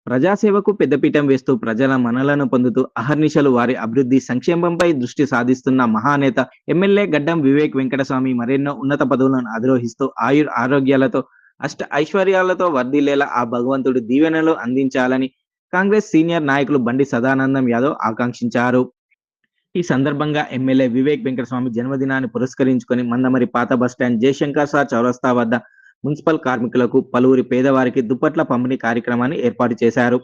ప్రజాసేవకు పెద్దపీఠం వేస్తూ ప్రజల మన్ననలను పొందుతూ అహర్నిశలు వారి అభివృద్ధి సంక్షేమంపై దృష్టి సాధిస్తున్న మహానేత ఎమ్మెల్యే గడ్డం వివేక్ వెంకటస్వామి మరెన్నో ఉన్నత పదవులను అధిరోహిస్తూ ఆరోగ్యాలతో అష్ట ఐశ్వర్యాలతో వర్ధిల్లేలా ఆ భగవంతుడు దీవెనలు అందించాలని కాంగ్రెస్ సీనియర్ నాయకులు బండి సదానందం యాదవ్ ఆకాంక్షించారు. ఈ సందర్భంగా ఎమ్మెల్యే వివేక్ వెంకటస్వామి జన్మదినాన్ని పురస్కరించుకొని మందమరి పాత బస్టాండ్ జయశంకర్ సార్ చౌరస్తా వద్ద మున్సిపల్ కార్మికులకు పలువురి పేదవారికి దుప్పట్ల పంపిణీ కార్యక్రమాన్ని ఏర్పాటు చేశారు.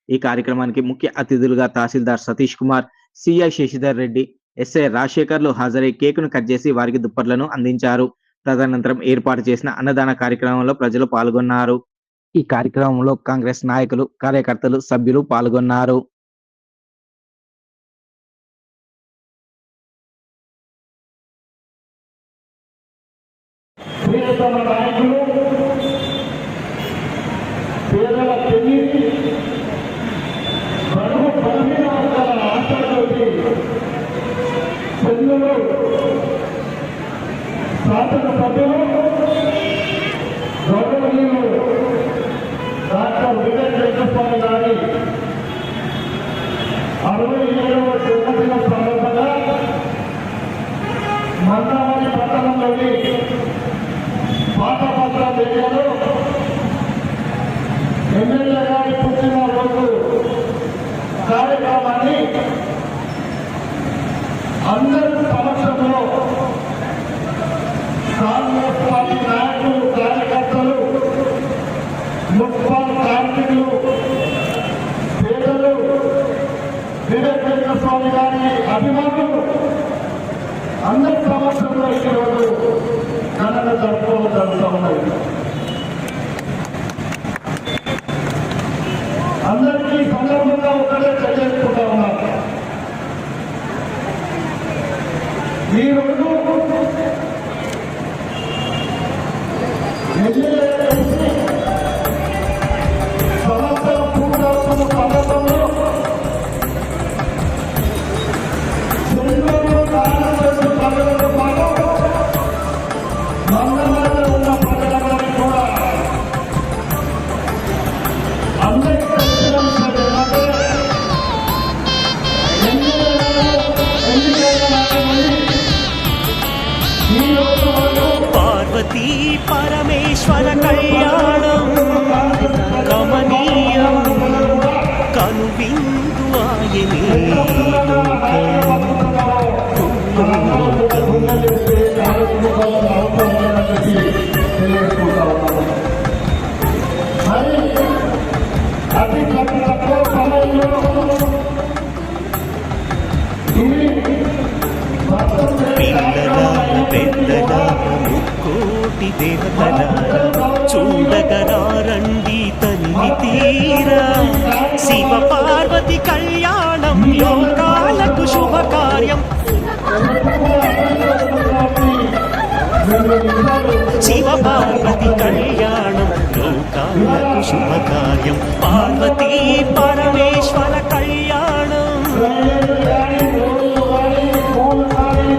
ఈ కార్యక్రమానికి ముఖ్య అతిథులుగా తహసీల్దార్ సతీష్ కుమార్, సిఐ శశిధర్ రెడ్డి, ఎస్ఐ రాజశేఖర్లు హాజరై కేకును కట్ చేసి వారికి దుప్పట్లను అందించారు. తదనంతరం ఏర్పాటు చేసిన అన్నదాన కార్యక్రమంలో ప్రజలు పాల్గొన్నారు. ఈ కార్యక్రమంలో కాంగ్రెస్ నాయకులు, కార్యకర్తలు, సభ్యులు పాల్గొన్నారు. ప్రియతమ నాయకులు, పేదల పెళ్లి, బడుగు బలహీన వర్గాల ఆశలతోటి పెళ్లిలో శాసన సభ్యులు గౌరవనీయులు డాక్టర్ వివేక్ వెంకటస్వామి గారి 67వ జన్మదిన సందర్భంగా మందావరి పట్టణంలోని పాత బస్టాండ్ ఏరియాలో ఎమ్మెల్యే గారి పుట్టినరోజు కార్యక్రమాన్ని అందరి సమక్షంలో కాంగ్రెస్ పార్టీ నాయకులు, కార్యకర్తలు, మున్సిపల్ కార్మికులు, పేదలు, వివేక్ వెంకటస్వామి గారి అభిమానులు అందరి సమక్షంలో ఈరోజు ఘనంగా జరుపుకోవడం జరుగుతూ ఉన్నాయి. అందరికీ సందర్భంగా ఒకటే తెలియజేసుకుంటా ఉన్నారు. ఈరోజు సంవత్సరం పూర్తవుతున్న సందర్భంలో ప్రజలతో పాటు మండలంలో ఉన్న ప్రజలందరికీ కూడా అందరికీ తెలిసిన విషయం ఏంటంటే ఎన్నికైన ఈరోజు పార్వతీ పరమేశ్వర కళ్యాణం కమనీయం కనువిందు ఆయనే అతి తక్కువ సమయంలో పిల్లల పెద్దల ముక్కోటి దేవతల చూడగరారండి తల్లి తీరా శివ పార్వతి కళ్యాణం లోకాలకు శుభకార్యం శివ పార్వతి కళ్యాణం లోకాలకు శుభకార్యం పార్వతీ పరమేశ్వర కళ్యాణం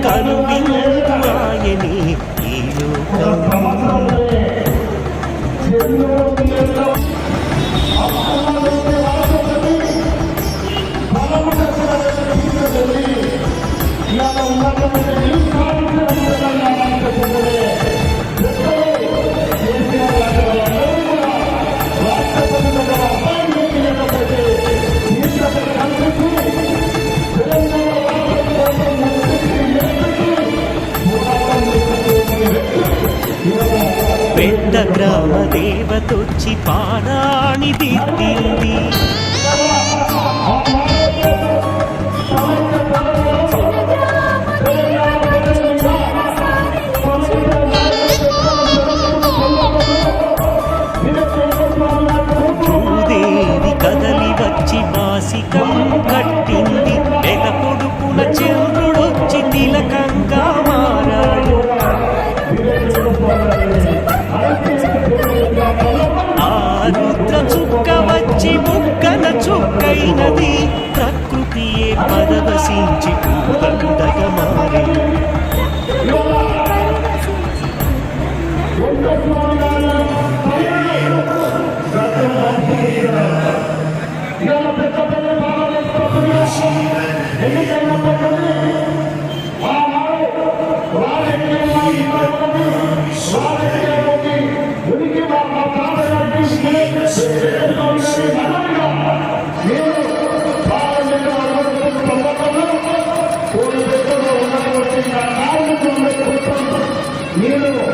కనువిందువాయని ఈ లోకం పెద్ద గ్రామ దేవతొచ్చి పారాణి దిద్దింది భూదేవి కదలి వచ్చి మాసికం కట్టింది నెల పొడుపున చంద్రుడొచ్చి తిలకంగా మారాడు ఆరుద్ర చుక్క వచ్చి ముక్కన చుక్కైనది ప్రకృతియే పరవశించి పూదండగా మారి Gracias. మీరు